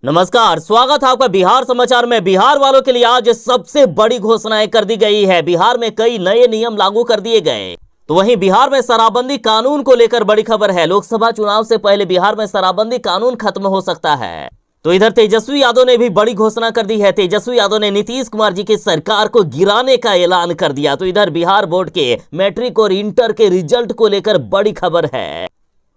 नमस्कार, स्वागत है आपका बिहार समाचार में। बिहार वालों के लिए आज सबसे बड़ी घोषणाएं कर दी गई है। बिहार में कई नए नियम लागू कर दिए गए। तो वहीं बिहार में शराबबंदी कानून को लेकर बड़ी खबर है। लोकसभा चुनाव से पहले बिहार में शराबबंदी कानून खत्म हो सकता है। तो इधर तेजस्वी यादव ने भी बड़ी घोषणा कर दी है। तेजस्वी यादव ने नीतीश कुमार जी की सरकार को गिराने का ऐलान कर दिया। तो इधर बिहार बोर्ड के मैट्रिक और इंटर के रिजल्ट को लेकर बड़ी खबर है।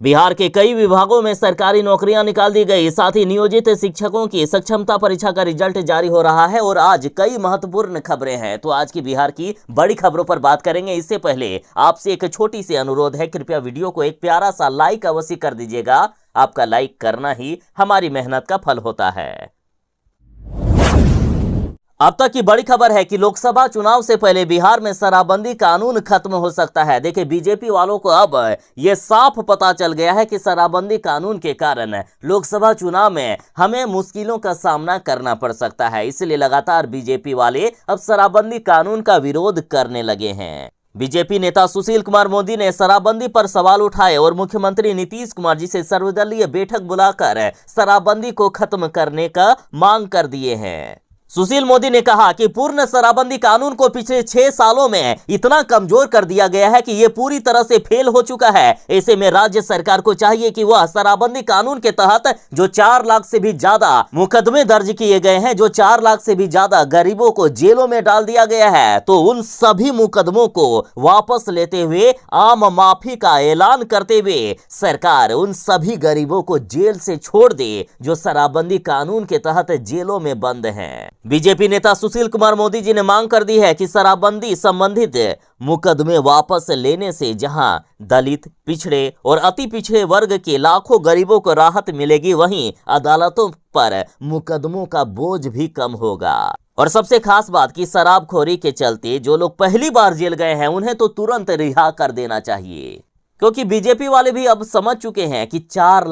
बिहार के कई विभागों में सरकारी नौकरियां निकाल दी गई। साथ ही नियोजित शिक्षकों की सक्षमता परीक्षा का रिजल्ट जारी हो रहा है। और आज कई महत्वपूर्ण खबरें हैं। तो आज की बिहार की बड़ी खबरों पर बात करेंगे। इससे पहले आपसे एक छोटी सी अनुरोध है, कृपया वीडियो को एक प्यारा सा लाइक अवश्य कर दीजिएगा। आपका लाइक करना ही हमारी मेहनत का फल होता है। अब तक की बड़ी खबर है कि लोकसभा चुनाव से पहले बिहार में शराबबंदी कानून खत्म हो सकता है। देखिए, बीजेपी वालों को अब यह साफ पता चल गया है कि शराबबंदी कानून के कारण लोकसभा चुनाव में हमें मुश्किलों का सामना करना पड़ सकता है। इसलिए लगातार बीजेपी वाले अब शराबबंदी कानून का विरोध करने लगे हैं। बीजेपी नेता सुशील कुमार मोदी ने शराबबंदी पर सवाल उठाए और मुख्यमंत्री नीतीश कुमार जी से सर्वदलीय बैठक बुलाकर शराबबंदी को खत्म करने का मांग कर दिए हैं। सुशील मोदी ने कहा कि पूर्ण शराबबंदी कानून को पिछले 6 सालों में इतना कमजोर कर दिया गया है कि यह पूरी तरह से फेल हो चुका है। ऐसे में राज्य सरकार को चाहिए कि वह शराबबंदी कानून के तहत जो 4 लाख से भी ज्यादा मुकदमे दर्ज किए गए हैं, जो 4 लाख से भी ज्यादा गरीबों को जेलों में डाल दिया गया है, तो उन सभी मुकदमों को वापस लेते हुए आम माफी का ऐलान करते हुए सरकार उन सभी गरीबों को जेल से छोड़ दे जो शराबबंदी कानून के तहत जेलों में बंद हैं। बीजेपी नेता सुशील कुमार मोदी जी ने मांग कर दी है कि शराबबंदी संबंधित मुकदमे वापस लेने से जहां दलित, पिछड़े और अति पिछड़े वर्ग के लाखों गरीबों को राहत मिलेगी, वहीं अदालतों पर मुकदमों का बोझ भी कम होगा। और सबसे खास बात कि शराबखोरी के चलते जो लोग पहली बार जेल गए हैं उन्हें तो तुरंत रिहा कर देना चाहिए, क्योंकि बीजेपी वाले भी अब समझ चुके हैं कि 4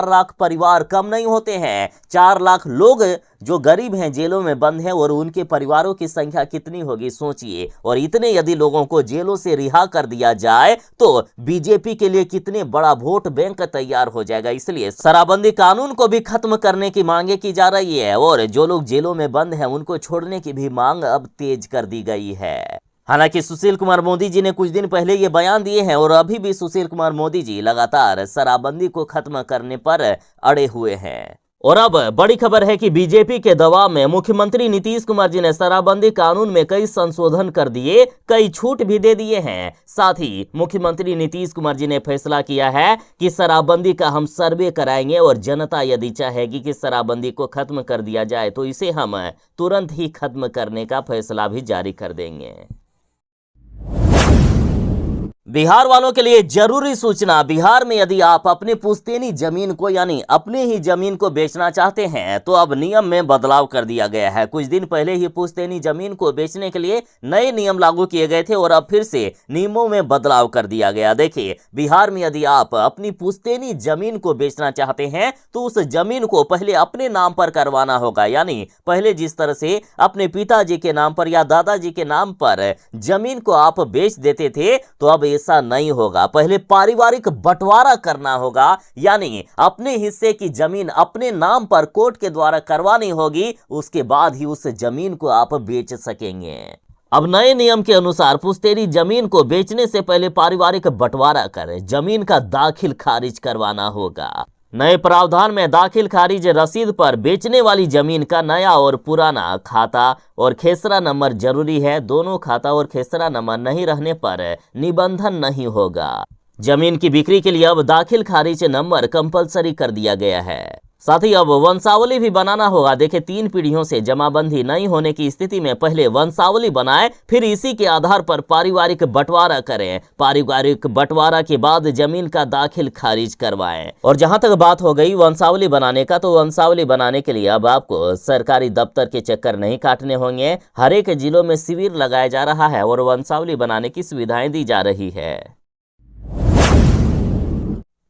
लाख परिवार कम नहीं होते हैं। 4 लाख लोग जो गरीब हैं जेलों में बंद हैं और उनके परिवारों की संख्या कितनी होगी सोचिए। और इतने यदि लोगों को जेलों से रिहा कर दिया जाए तो बीजेपी के लिए कितने बड़ा वोट बैंक तैयार हो जाएगा। इसलिए शराबबंदी कानून को भी खत्म करने की मांगे की जा रही है और जो लोग जेलों में बंद हैं उनको छोड़ने की भी मांग अब तेज कर दी गई है। हालांकि सुशील कुमार मोदी जी ने कुछ दिन पहले ये बयान दिए हैं और अभी भी सुशील कुमार मोदी जी लगातार शराबबंदी को खत्म करने पर अड़े हुए हैं। और अब बड़ी खबर है कि बीजेपी के दबाव में मुख्यमंत्री नीतीश कुमार जी ने शराबबंदी कानून में कई संशोधन कर दिए, कई छूट भी दे दिए हैं। साथ ही मुख्यमंत्री नीतीश कुमार जी ने फैसला किया है कि शराबबंदी का हम सर्वे कराएंगे और जनता यदि चाहेगी कि शराबबंदी को खत्म कर दिया जाए तो इसे हम तुरंत ही खत्म करने का फैसला भी जारी कर देंगे। बिहार वालों के लिए जरूरी सूचना, बिहार में यदि आप अपने पुश्तैनी जमीन को यानी अपने ही जमीन को बेचना चाहते हैं तो अब नियम में बदलाव कर दिया गया है। कुछ दिन पहले ही पुश्तैनी जमीन को बेचने के लिए नए नियम लागू किए गए थे और अब फिर से नियमों में बदलाव कर दिया गया। देखिए, बिहार में यदि आप अपनी पुश्तैनी जमीन को बेचना चाहते हैं तो उस जमीन को पहले अपने नाम पर करवाना होगा। यानी पहले जिस तरह से अपने पिताजी के नाम पर या दादाजी के नाम पर जमीन को आप बेच देते थे, तो अब ऐसा नहीं होगा। पहले पारिवारिक बंटवारा करना होगा, यानी अपने हिस्से की जमीन अपने नाम पर कोर्ट के द्वारा करवानी होगी। उसके बाद ही उस जमीन को आप बेच सकेंगे। अब नए नियम के अनुसार पुश्तैनी जमीन को बेचने से पहले पारिवारिक बंटवारा कर जमीन का दाखिल खारिज करवाना होगा। नए प्रावधान में दाखिल खारिज रसीद पर बेचने वाली जमीन का नया और पुराना खाता और खेसरा नंबर जरूरी है। दोनों खाता और खेसरा नंबर नहीं रहने पर निबंधन नहीं होगा। जमीन की बिक्री के लिए अब दाखिल खारिज नंबर कंपलसरी कर दिया गया है। साथ ही अब वंशावली भी बनाना होगा। देखिए, 3 पीढ़ियों से जमाबंदी नहीं होने की स्थिति में पहले वंशावली बनाएं, फिर इसी के आधार पर पारिवारिक बंटवारा करें। पारिवारिक बंटवारा के बाद जमीन का दाखिल खारिज करवाएं। और जहां तक बात हो गई वंशावली बनाने का, तो वंशावली बनाने के लिए अब आपको सरकारी दफ्तर के चक्कर नहीं काटने होंगे। हर एक जिलों में शिविर लगाया जा रहा है और वंशावली बनाने की सुविधाएं दी जा रही है।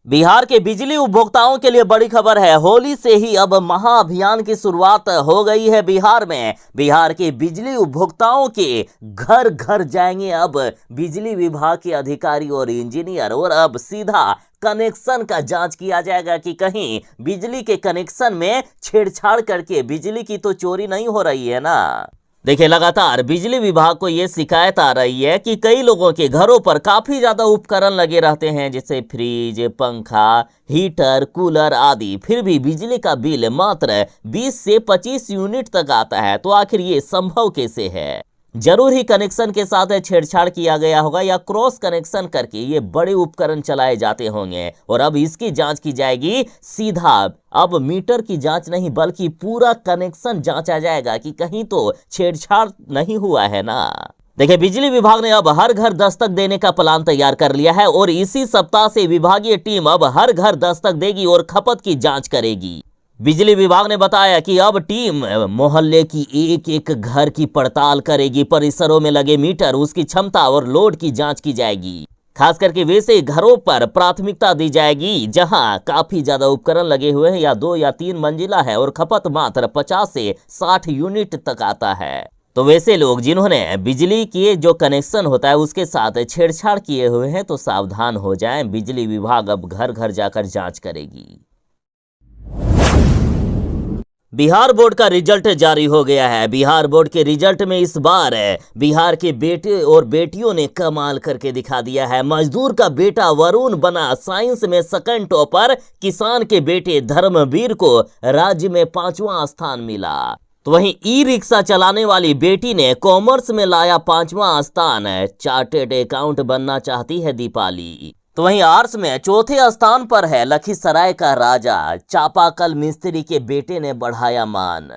बिहार के बिजली उपभोक्ताओं के लिए बड़ी खबर है। होली से ही अब महाअभियान की शुरुआत हो गई है बिहार में। बिहार के बिजली उपभोक्ताओं के घर घर जाएंगे अब बिजली विभाग के अधिकारी और इंजीनियर, और अब सीधा कनेक्शन का जांच किया जाएगा कि कहीं बिजली के कनेक्शन में छेड़छाड़ करके बिजली की तो चोरी नहीं हो रही है ना। देखिए, लगातार बिजली विभाग को यह शिकायत आ रही है कि कई लोगों के घरों पर काफी ज्यादा उपकरण लगे रहते हैं, जैसे फ्रिज, पंखा, हीटर, कूलर आदि, फिर भी बिजली का बिल मात्र 20 से 25 यूनिट तक आता है। तो आखिर ये संभव कैसे है? जरूर ही कनेक्शन के साथ छेड़छाड़ किया गया होगा या क्रॉस कनेक्शन करके ये बड़े उपकरण चलाए जाते होंगे, और अब इसकी जांच की जाएगी। सीधा अब मीटर की जांच नहीं बल्कि पूरा कनेक्शन जांचा जाएगा कि कहीं तो छेड़छाड़ नहीं हुआ है ना। देखिए, बिजली विभाग ने अब हर घर दस्तक देने का प्लान तैयार कर लिया है और इसी सप्ताह से विभागीय टीम अब हर घर दस्तक देगी और खपत की जांच करेगी। बिजली विभाग ने बताया कि अब टीम मोहल्ले की एक एक घर की पड़ताल करेगी, परिसरों में लगे मीटर, उसकी क्षमता और लोड की जांच की जाएगी। खास करके वैसे घरों पर प्राथमिकता दी जाएगी जहां काफी ज्यादा उपकरण लगे हुए हैं या 2 या 3 मंजिला है और खपत मात्र 50 से 60 यूनिट तक आता है। तो वैसे लोग जिन्होंने बिजली के जो कनेक्शन होता है उसके साथ छेड़छाड़ किए हुए हैं तो सावधान हो जाएं। बिजली विभाग अब घर घर जाकर जांच करेगी। बिहार बोर्ड का रिजल्ट जारी हो गया है। बिहार बोर्ड के रिजल्ट में इस बार बिहार के बेटे और बेटियों ने कमाल करके दिखा दिया है। मजदूर का बेटा वरुण बना साइंस में सेकंड टॉपर, किसान के बेटे धर्मवीर को राज्य में 5वां स्थान मिला। तो वहीं ई रिक्शा चलाने वाली बेटी ने कॉमर्स में लाया 5वां स्थान। चार्टेड अकाउंट बनना चाहती है दीपाली। तो वहीं आर्ट्स में चौथे स्थान पर है लखीसराय का राजा। चापाकल मिस्त्री के बेटे ने बढ़ाया मान।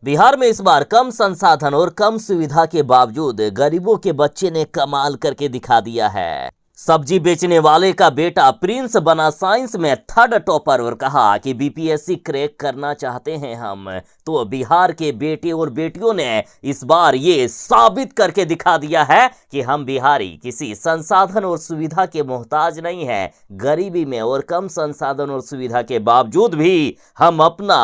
बिहार में इस बार कम संसाधन और कम सुविधा के बावजूद गरीबों के बच्चे ने कमाल करके दिखा दिया है। सब्जी बेचने वाले का बेटा प्रिंस बना साइंस में 3rd टॉपर और कहा कि बीपीएससी क्रैक करना चाहते हैं हम। तो बिहार के बेटे और बेटियों ने इस बार ये साबित करके दिखा दिया है कि हम बिहारी किसी संसाधन और सुविधा के मोहताज नहीं है। गरीबी में और कम संसाधन और सुविधा के बावजूद भी हम अपना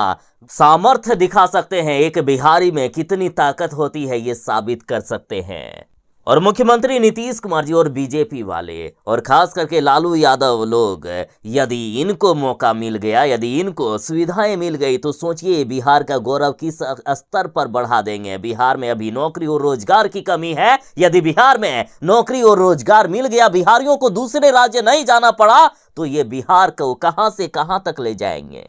सामर्थ्य दिखा सकते हैं। एक बिहारी में कितनी ताकत होती है ये साबित कर सकते हैं। और मुख्यमंत्री नीतीश कुमार जी और बीजेपी वाले और खास करके लालू यादव लोग, यदि इनको मौका मिल गया, यदि इनको सुविधाएं मिल गई तो सोचिए बिहार का गौरव किस स्तर पर बढ़ा देंगे। बिहार में अभी नौकरी और रोजगार की कमी है। यदि बिहार में नौकरी और रोजगार मिल गया, बिहारियों को दूसरे राज्य नहीं जाना पड़ा, तो ये बिहार को कहां से कहां तक ले जाएंगे।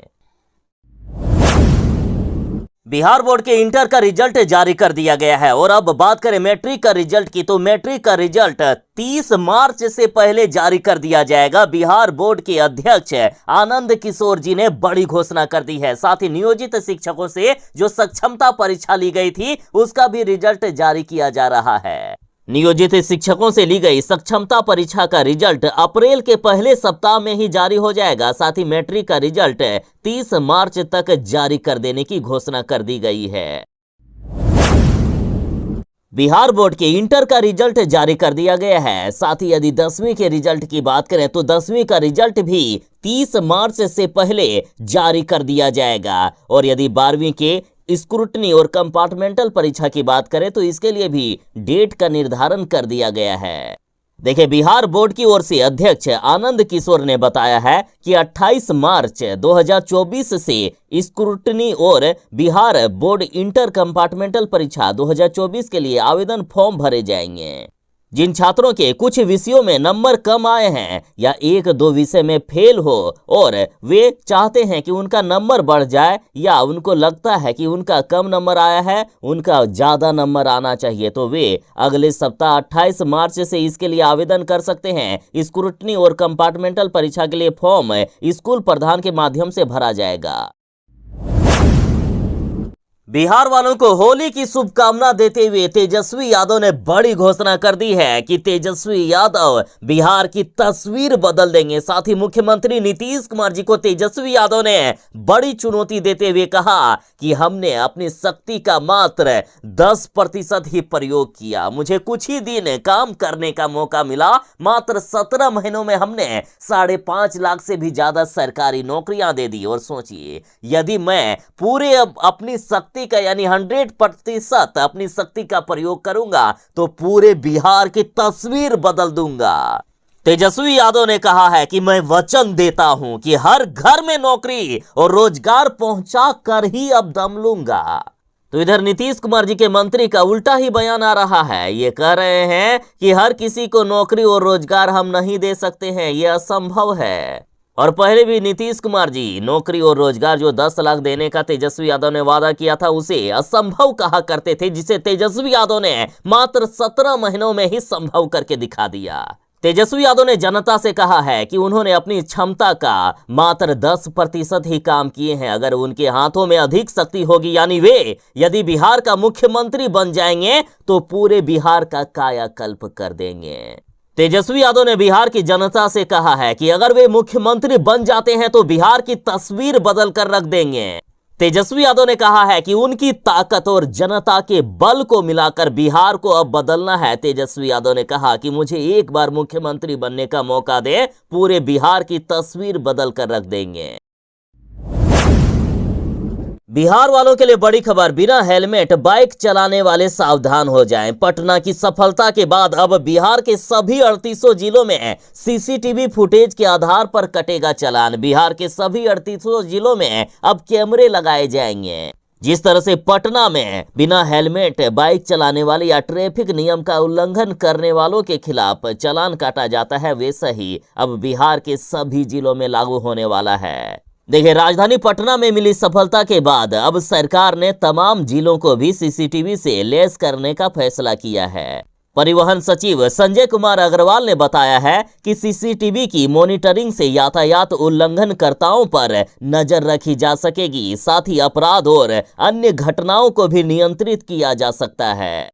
बिहार बोर्ड के इंटर का रिजल्ट जारी कर दिया गया है। और अब बात करें मैट्रिक का रिजल्ट की, तो मैट्रिक का रिजल्ट 30 मार्च से पहले जारी कर दिया जाएगा। बिहार बोर्ड के अध्यक्ष आनंद किशोर जी ने बड़ी घोषणा कर दी है। साथ ही नियोजित शिक्षकों से जो सक्षमता परीक्षा ली गई थी उसका भी रिजल्ट जारी किया जा रहा है। नियोजित शिक्षकों से ली गई सक्षमता परीक्षा का रिजल्ट अप्रैल के पहले सप्ताह में ही जारी हो जाएगा। साथ ही मैट्रिक का रिजल्ट 30 मार्च तक जारी कर देने की घोषणा कर दी गई है। बिहार बोर्ड के इंटर का रिजल्ट जारी कर दिया गया है। साथ ही यदि 10वीं के रिजल्ट की बात करें तो 10वीं का रिजल्ट भी 30 मार्च से पहले जारी कर दिया जाएगा। और यदि 12वीं के स्क्रूटनी और कंपार्टमेंटल परीक्षा की बात करें तो इसके लिए भी डेट का निर्धारण कर दिया गया है। देखिए, बिहार बोर्ड की ओर से अध्यक्ष आनंद किशोर ने बताया है कि 28 मार्च 2024 से स्क्रूटनी और बिहार बोर्ड इंटर कंपार्टमेंटल परीक्षा 2024 के लिए आवेदन फॉर्म भरे जाएंगे। जिन छात्रों के कुछ विषयों में नंबर कम आए हैं या 1-2 विषय में फेल हो और वे चाहते हैं कि उनका नंबर बढ़ जाए, या उनको लगता है कि उनका कम नंबर आया है, उनका ज़्यादा नंबर आना चाहिए, तो वे अगले सप्ताह 28 मार्च से इसके लिए आवेदन कर सकते हैं। स्क्रूटनी और कंपार्टमेंटल परीक्षा के लिए फॉर्म स्कूल प्रधान के माध्यम से भरा जाएगा। बिहार वालों को होली की शुभकामना देते हुए तेजस्वी यादव ने बड़ी घोषणा कर दी है कि तेजस्वी यादव बिहार की तस्वीर बदल देंगे। साथ ही मुख्यमंत्री नीतीश कुमार जी को तेजस्वी यादव ने बड़ी चुनौती देते हुए कहा कि हमने अपनी शक्ति का मात्र 10% ही प्रयोग किया। मुझे कुछ ही दिन काम करने का मौका मिला। मात्र 17 महीनों में हमने 5.5 लाख से भी ज्यादा सरकारी नौकरियां दे दी। और सोचिए, यदि मैं पूरे अपनी शक्ति का यानी 100% अपनी शक्ति का प्रयोग करूंगा तो पूरे बिहार की तस्वीर बदल दूंगा। तेजस्वी यादव ने कहा है कि मैं वचन देता हूं कि हर घर में नौकरी और रोजगार पहुंचा कर ही अब दम लूंगा। तो इधर नीतीश कुमार जी के मंत्री का उल्टा ही बयान आ रहा है। ये कह रहे हैं कि हर किसी को नौकरी और रोजगार हम नहीं दे सकते हैं, ये असंभव है। और पहले भी नीतीश कुमार जी नौकरी और रोजगार जो 10 लाख देने का तेजस्वी यादव ने वादा किया था उसे असंभव कहा करते थे, जिसे तेजस्वी यादव ने मात्र 17 महीनों में ही संभव करके दिखा दिया। तेजस्वी यादव ने जनता से कहा है कि उन्होंने अपनी क्षमता का मात्र 10% ही काम किए हैं। अगर उनके हाथों में अधिक शक्ति होगी, यानी वे यदि बिहार का मुख्यमंत्री बन जाएंगे तो पूरे बिहार का कायाकल्प कर देंगे। तेजस्वी यादव ने बिहार की जनता से कहा है कि अगर वे मुख्यमंत्री बन जाते हैं तो बिहार की तस्वीर बदल कर रख देंगे। तेजस्वी यादव ने कहा है कि उनकी ताकत और जनता के बल को मिलाकर बिहार को अब बदलना है। तेजस्वी यादव ने कहा कि मुझे एक बार मुख्यमंत्री बनने का मौका दे, पूरे बिहार की तस्वीर बदल कर रख देंगे। बिहार वालों के लिए बड़ी खबर, बिना हेलमेट बाइक चलाने वाले सावधान हो जाएं। पटना की सफलता के बाद अब बिहार के सभी 38 जिलों में सीसीटीवी फुटेज के आधार पर कटेगा चालान। बिहार के सभी 38 जिलों में अब कैमरे लगाए जाएंगे। जिस तरह से पटना में बिना हेलमेट बाइक चलाने वाले या ट्रैफिक नियम का उल्लंघन करने वालों के खिलाफ चालान काटा जाता है, वैसा ही अब बिहार के सभी जिलों में लागू होने वाला है। देखिए, राजधानी पटना में मिली सफलता के बाद अब सरकार ने तमाम जिलों को भी सीसीटीवी से लैस करने का फैसला किया है। परिवहन सचिव संजय कुमार अग्रवाल ने बताया है कि सीसीटीवी की मॉनिटरिंग से यातायात उल्लंघनकर्ताओं पर नजर रखी जा सकेगी, साथ ही अपराध और अन्य घटनाओं को भी नियंत्रित किया जा सकता है।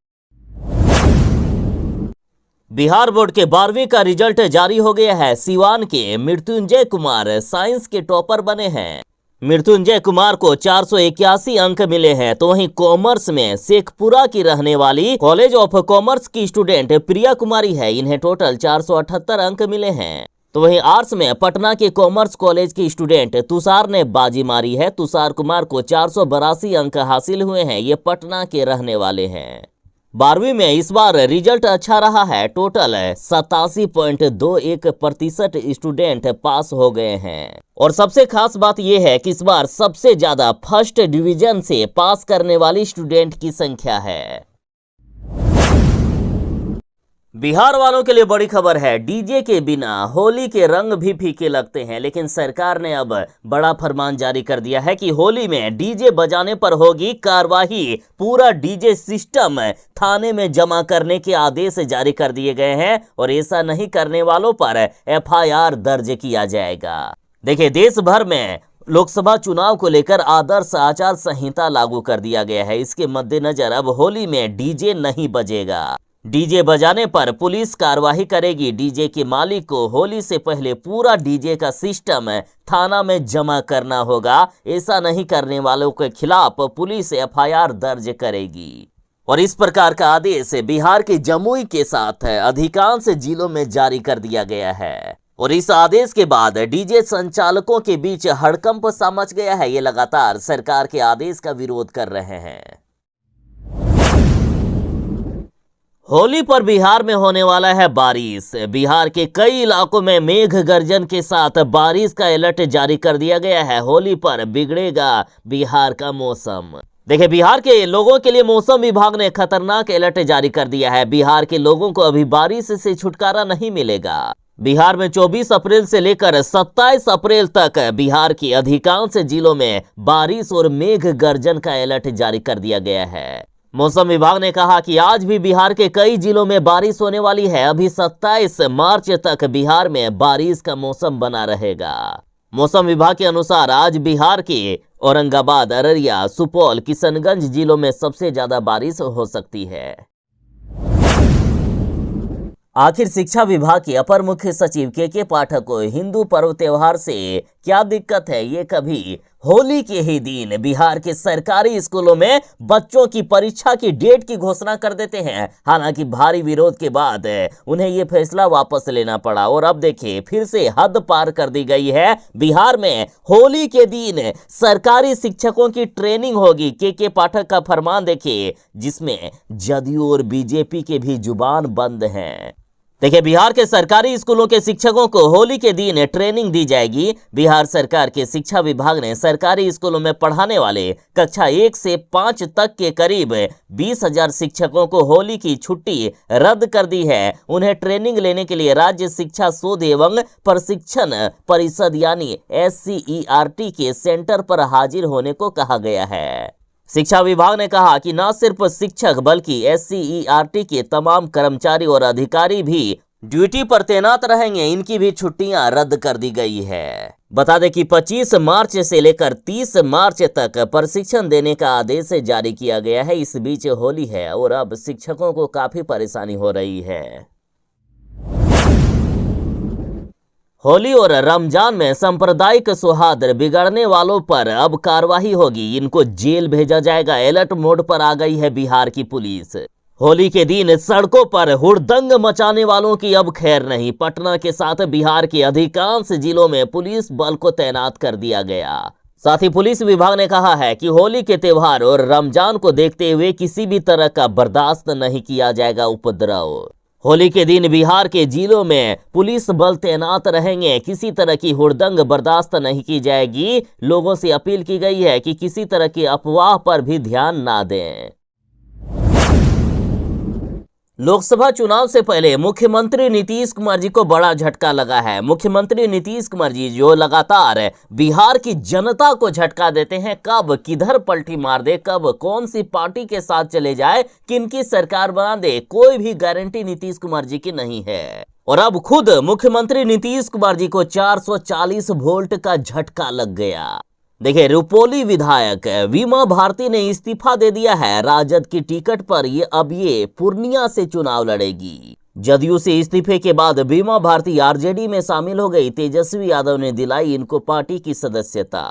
बिहार बोर्ड के 12वीं का रिजल्ट जारी हो गया है। सिवान के मृत्युंजय कुमार साइंस के टॉपर बने हैं। मृत्युंजय कुमार को 481 अंक मिले हैं। तो वहीं कॉमर्स में शेखपुरा की रहने वाली कॉलेज ऑफ कॉमर्स की स्टूडेंट प्रिया कुमारी है, इन्हें टोटल 478 अंक मिले हैं। तो वहीं आर्ट्स में पटना के कॉमर्स कॉलेज की स्टूडेंट तुषार ने बाजी मारी है। तुषार कुमार को 482 अंक हासिल हुए हैं, ये पटना के रहने वाले हैं। 12वीं में इस बार रिजल्ट अच्छा रहा है। टोटल 87.21% स्टूडेंट पास हो गए हैं। और सबसे खास बात यह है कि इस बार सबसे ज्यादा फर्स्ट डिवीजन से पास करने वाली स्टूडेंट की संख्या है। बिहार वालों के लिए बड़ी खबर है, डीजे के बिना होली के रंग भी फीके लगते हैं। लेकिन सरकार ने अब बड़ा फरमान जारी कर दिया है कि होली में डीजे बजाने पर होगी कार्रवाई। पूरा डीजे सिस्टम थाने में जमा करने के आदेश जारी कर दिए गए हैं और ऐसा नहीं करने वालों पर एफआईआर दर्ज किया जाएगा। देखिए, देश भर में लोकसभा चुनाव को लेकर आदर्श आचार संहिता लागू कर दिया गया है। इसके मद्देनजर अब होली में डीजे नहीं बजेगा। डीजे बजाने पर पुलिस कार्रवाई करेगी। डीजे के मालिक को होली से पहले पूरा डीजे का सिस्टम थाना में जमा करना होगा। ऐसा नहीं करने वालों के खिलाफ पुलिस एफआईआर दर्ज करेगी। और इस प्रकार का आदेश बिहार के जमुई के साथ अधिकांश जिलों में जारी कर दिया गया है। और इस आदेश के बाद डीजे संचालकों के बीच हड़कंप सा मच गया है। ये लगातार सरकार के आदेश का विरोध कर रहे हैं। होली पर बिहार में होने वाला है बारिश। बिहार के कई इलाकों में मेघ गर्जन के साथ बारिश का अलर्ट जारी कर दिया गया है। होली पर बिगड़ेगा बिहार का मौसम। देखिए, बिहार के लोगों के लिए मौसम विभाग ने खतरनाक अलर्ट जारी कर दिया है। बिहार के लोगों को अभी बारिश से छुटकारा नहीं मिलेगा। बिहार में 24 अप्रैल से लेकर 27 अप्रैल तक बिहार के अधिकांश जिलों में बारिश और मेघ गर्जन का अलर्ट जारी कर दिया गया है। मौसम विभाग ने कहा कि आज भी बिहार के कई जिलों में बारिश होने वाली है। अभी 27 मार्च तक बिहार में बारिश का मौसम बना रहेगा। मौसम विभाग के अनुसार आज बिहार के औरंगाबाद, अररिया, सुपौल, किशनगंज जिलों में सबसे ज्यादा बारिश हो सकती है। आखिर शिक्षा विभाग के अपर मुख्य सचिव के पाठक को हिंदू पर्व त्योहार से क्या दिक्कत है? ये कभी होली के ही दिन बिहार के सरकारी स्कूलों में बच्चों की परीक्षा की डेट की घोषणा कर देते हैं। हालांकि भारी विरोध के बाद उन्हें ये फैसला वापस लेना पड़ा और अब देखिए फिर से हद पार कर दी गई है। बिहार में होली के दिन सरकारी शिक्षकों की ट्रेनिंग होगी। के पाठक का फरमान देखिए, जिसमें जदयू और बीजेपी के भी जुबान बंद हैं। देखिए, बिहार के सरकारी स्कूलों के शिक्षकों को होली के दिन ट्रेनिंग दी जाएगी। बिहार सरकार के शिक्षा विभाग ने सरकारी स्कूलों में पढ़ाने वाले कक्षा 1 से 5 तक के करीब 20,000 शिक्षकों को होली की छुट्टी रद्द कर दी है। उन्हें ट्रेनिंग लेने के लिए राज्य शिक्षा शोध एवं प्रशिक्षण परिषद यानी SCERT के सेंटर पर हाजिर होने को कहा गया है। शिक्षा विभाग ने कहा कि न सिर्फ शिक्षक बल्कि SCERT के तमाम कर्मचारी और अधिकारी भी ड्यूटी पर तैनात रहेंगे। इनकी भी छुट्टियां रद्द कर दी गई है। बता दें कि 25 मार्च से लेकर 30 मार्च तक प्रशिक्षण देने का आदेश जारी किया गया है। इस बीच होली है और अब शिक्षकों को काफी परेशानी हो रही है। होली और रमजान में सांप्रदायिक सौहार्द बिगड़ने वालों पर अब कार्रवाई होगी। इनको जेल भेजा जाएगा। अलर्ट मोड पर आ गई है बिहार की पुलिस। होली के दिन सड़कों पर हुड़दंग मचाने वालों की अब खैर नहीं। पटना के साथ बिहार के अधिकांश जिलों में पुलिस बल को तैनात कर दिया गया। साथ ही पुलिस विभाग ने कहा है कि होली के त्योहार और रमजान को देखते हुए किसी भी तरह का बर्दाश्त नहीं किया जाएगा उपद्रव। होली के दिन बिहार के जिलों में पुलिस बल तैनात रहेंगे। किसी तरह की हुड़दंग बर्दाश्त नहीं की जाएगी। लोगों से अपील की गई है कि किसी तरह की अफवाह पर भी ध्यान ना दें। लोकसभा चुनाव से पहले मुख्यमंत्री नीतीश कुमार जी को बड़ा झटका लगा है। मुख्यमंत्री नीतीश कुमार जी जो लगातार बिहार की जनता को झटका देते हैं, कब किधर पलटी मार दे, कब कौन सी पार्टी के साथ चले जाए, किनकी सरकार बना दे, कोई भी गारंटी नीतीश कुमार जी की नहीं है। और अब खुद मुख्यमंत्री नीतीश कुमार जी को 440 वोल्ट का झटका लग गया। देखिए, रुपोली विधायक वीमा भारती ने इस्तीफा दे दिया है। राजद की टिकट पर ये पूर्णिया से चुनाव लड़ेगी। जदयू से इस्तीफे के बाद वीमा भारती RJD में शामिल हो गई। तेजस्वी यादव ने दिलाई इनको पार्टी की सदस्यता।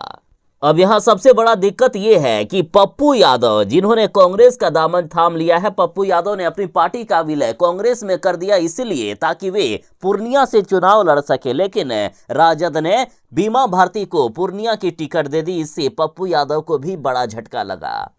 अब यहाँ सबसे बड़ा दिक्कत ये है कि पप्पू यादव, जिन्होंने कांग्रेस का दामन थाम लिया है, पप्पू यादव ने अपनी पार्टी का विलय कांग्रेस में कर दिया, इसलिए ताकि वे पूर्णिया से चुनाव लड़ सके। लेकिन राजद ने वीमा भारती को पूर्णिया की टिकट दे दी। इससे पप्पू यादव को भी बड़ा झटका लगा।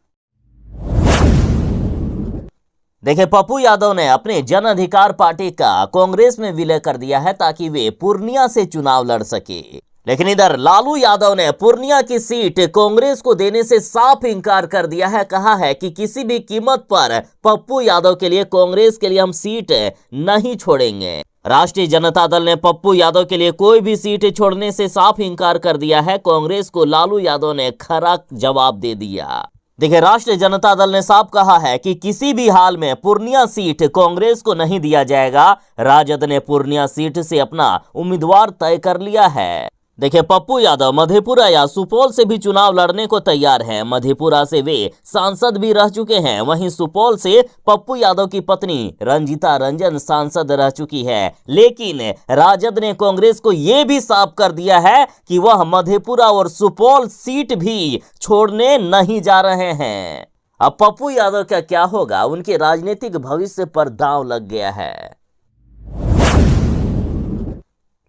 देखिए, पप्पू यादव ने अपने जन अधिकार पार्टी का कांग्रेस में विलय कर दिया है ताकि वे पूर्णिया से चुनाव लड़ सके। लेकिन इधर लालू यादव ने पूर्णिया की सीट कांग्रेस को देने से साफ इंकार कर दिया है। कहा है कि किसी भी कीमत पर पप्पू यादव के लिए, कांग्रेस के लिए हम सीट नहीं छोड़ेंगे। राष्ट्रीय जनता दल ने पप्पू यादव के लिए कोई भी सीट छोड़ने से साफ इंकार कर दिया है। कांग्रेस को लालू यादव ने खरा जवाब दे दिया। देखिए, राष्ट्रीय जनता दल ने साफ कहा है कि किसी भी हाल में पूर्णिया सीट कांग्रेस को नहीं दिया जाएगा। राजद ने पूर्णिया सीट से अपना उम्मीदवार तय कर लिया है। देखिए, पप्पू यादव मधेपुरा या सुपौल से भी चुनाव लड़ने को तैयार हैं। मधेपुरा से वे सांसद भी रह चुके हैं। वहीं सुपौल से पप्पू यादव की पत्नी रंजीता रंजन सांसद रह चुकी है। लेकिन राजद ने कांग्रेस को यह भी साफ कर दिया है कि वह मधेपुरा और सुपौल सीट भी छोड़ने नहीं जा रहे हैं। अब पप्पू यादव का क्या होगा, उनके राजनीतिक भविष्य पर दांव लग गया है।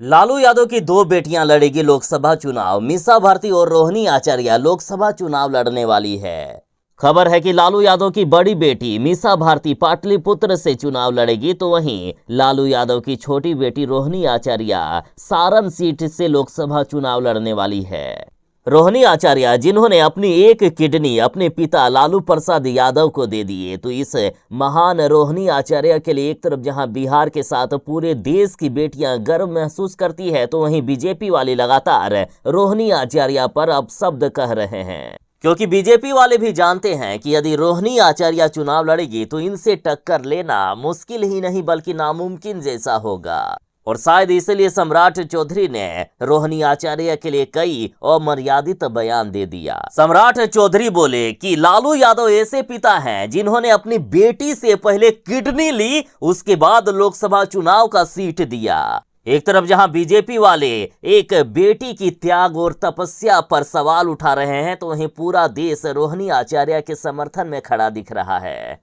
लालू यादव की 2 बेटियां लड़ेगी लोकसभा चुनाव। मीसा भारती और रोहिणी आचार्य लोकसभा चुनाव लड़ने वाली है। खबर है कि लालू यादव की बड़ी बेटी मीसा भारती पाटलिपुत्र से चुनाव लड़ेगी, तो वहीं लालू यादव की छोटी बेटी रोहिणी आचार्य सारण सीट से लोकसभा चुनाव लड़ने वाली है। रोहिणी आचार्य, जिन्होंने अपनी एक किडनी अपने पिता लालू प्रसाद यादव को दे दिए, तो इस महान रोहिणी आचार्य के लिए एक तरफ जहां बिहार के साथ पूरे देश की बेटियां गर्व महसूस करती है, तो वहीं बीजेपी वाले लगातार रोहिणी आचार्य पर अब शब्द कह रहे हैं। क्योंकि बीजेपी वाले भी जानते हैं कि यदि रोहिणी आचार्य चुनाव लड़ेगी तो इनसे टक्कर लेना मुश्किल ही नहीं बल्कि नामुमकिन जैसा होगा। और शायद इसलिए सम्राट चौधरी ने रोहिणी आचार्य के लिए कई अमर्यादित बयान दे दिया। सम्राट चौधरी बोले कि लालू यादव ऐसे पिता हैं जिन्होंने अपनी बेटी से पहले किडनी ली, उसके बाद लोकसभा चुनाव का सीट दिया। एक तरफ जहां बीजेपी वाले एक बेटी की त्याग और तपस्या पर सवाल उठा रहे हैं, तो वहीं पूरा देश रोहिणी आचार्य के समर्थन में खड़ा दिख रहा है।